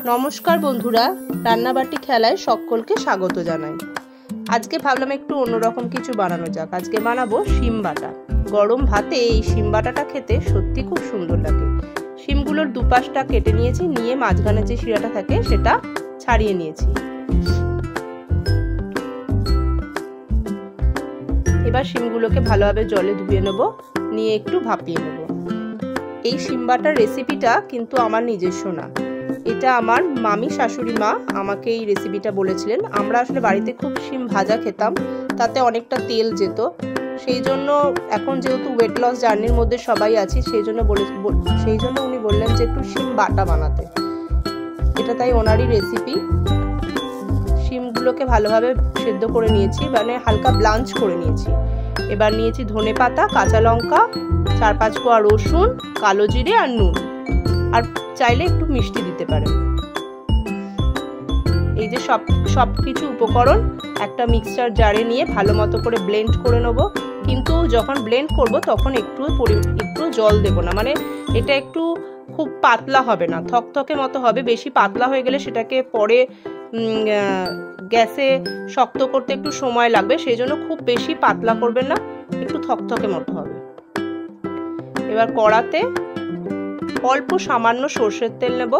নমস্কার বন্ধুরা, রান্নাবাটি খেলায় সকলকে স্বাগত জানাই। আজকে ভাবলাম একটু অন্যরকম কিছু বানানো যাক। আজকে বানাবো শিম বাটা। গরম ভাতে এই শিম বাটাটা খেতে সত্যি খুব সুন্দর লাগে। শিমগুলোর দুপাশটা কেটে নিয়েছি, নিয়ে মাঝখানে যে শিরাটা থাকে সেটা ছাড়িয়ে নিয়েছি। এবার শিমগুলোকে ভালোভাবে জলে ধুয়ে নেব, নিয়ে একটু ভাপিয়ে নেব। এই শিম বাটার রেসিপিটা কিন্তু আমার নিজস্ব না, এটা আমার মামি শাশুড়ি মা আমাকে এই রেসিপিটা বলেছিলেন। আমরা আসলে বাড়িতে খুব শিম ভাজা খেতাম, তাতে অনেকটা তেল যেত। সেই জন্য এখন যেহেতু ওয়েট লস জার্নির মধ্যে সবাই আছি, সেই জন্য উনি বললেন যে একটু শিম বাটা বানাতে। এটা তাই ওনারই রেসিপি। শিমগুলোকে ভালোভাবে সেদ্ধ করে নিয়েছি, মানে হালকা ব্লাঞ্চ করে নিয়েছি। এবার নিয়েছি ধনে পাতা, কাঁচা লঙ্কা, 4-5 কোয়া রসুন, কালো জিরে আর নুন, আর চাইলে একটু মিষ্টি দিতে পারেন। এই যে সব কিছু উপকরণ একটা মিক্সচার জারে নিয়ে ভালো মতো করে ব্লেন্ড করে নেব। কিন্তু যখন ব্লেন্ড করব তখন একটু জল দেব না, মানে এটা একটু খুব পাতলা হবে না, থকথকে মতো হবে। বেশি পাতলা হয়ে গেলে সেটাকে পরে গ্যাসে শক্ত করতে একটু সময় লাগবে, সেই জন্য খুব বেশি পাতলা করবেন না, একটু থকথকে মতো হবে। এবার কড়াতে অল্প সামান্য সর্ষের তেল নেব।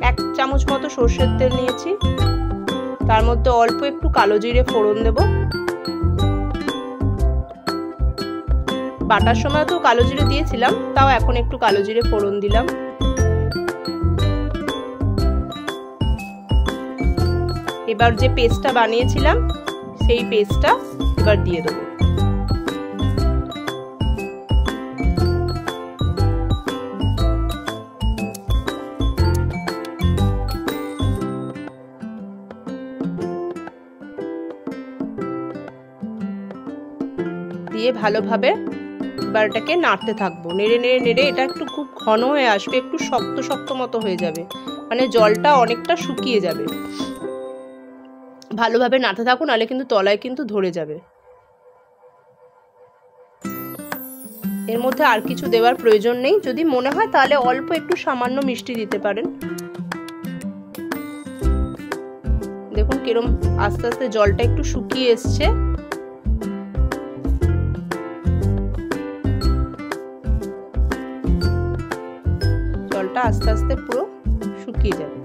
এক চামচ মতো সর্ষের তেল নিয়েছি, তার মধ্যে অল্প একটু কালো জিরে ফোড়ন দেব। বাটার সময় তো কালো জিরে দিয়েছিলাম, তাও এখন একটু কালো জিরে ফোড়ন দিলাম। এবার যে পেস্টটা বানিয়েছিলাম সেই পেস্টটা এবার দিয়ে দেবো। দিয়ে ভালোভাবে এবার এটাকে নাড়তে থাকবো, নেড়ে এটা একটু খুব ঘন হয়ে আসবে, একটু শক্ত শক্ত মতো হয়ে যাবে, মানে জলটা অনেকটা শুকিয়ে যাবে। ভালোভাবে নাড়তে থাকুন, নাহলে কিন্তু তলায় কিন্তু ধরে যাবে। এর মধ্যে আর কিছু দেওয়ার প্রয়োজন নেই, যদি মনে হয় তাহলে অল্প একটু সামান্য মিষ্টি দিতে পারেন। দেখুন কিরম আস্তে আস্তে জলটা একটু শুকিয়ে এসছে। জলটা আস্তে আস্তে পুরো শুকিয়ে যাবে।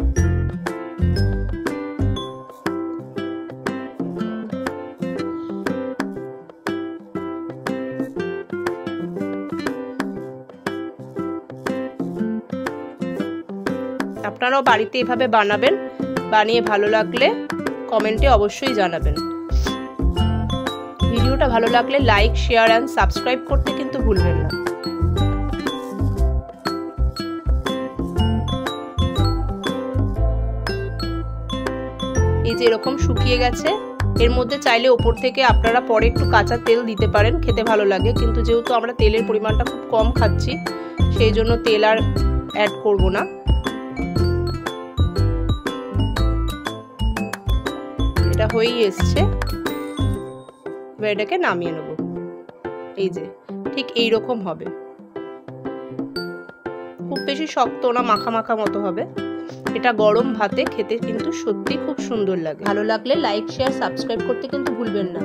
আপনারাও বাড়িতে এভাবে বানাবেন, বানিয়ে ভালো লাগলে কমেন্টে অবশ্যই জানাবেন। ভিডিওটা ভালো লাগলে লাইক, শেয়ার এন্ড সাবস্ক্রাইব করতে কিন্তু ভুলবেন না। এই যে এরকম শুকিয়ে গেছে। এর মধ্যে চাইলে ওপর থেকে আপনারা পরে একটু কাঁচা তেল দিতে পারেন, খেতে ভালো লাগে। কিন্তু যেহেতু আমরা তেলের পরিমাণটা খুব কম খাচ্ছি, সেই জন্য তেল আর অ্যাড করব না। এটা হয়েই এসছে, এবার এটাকে নামিয়ে নেব। এই যে ঠিক এইরকম হবে, খুব বেশি শক্ত না, মাখা মাখা মতো হবে। এটা গরম ভাতে খেতে কিন্তু সত্যি খুব সুন্দর লাগে। ভালো লাগলে লাইক, শেয়ার, সাবস্ক্রাইব করতে কিন্তু ভুলবেন না।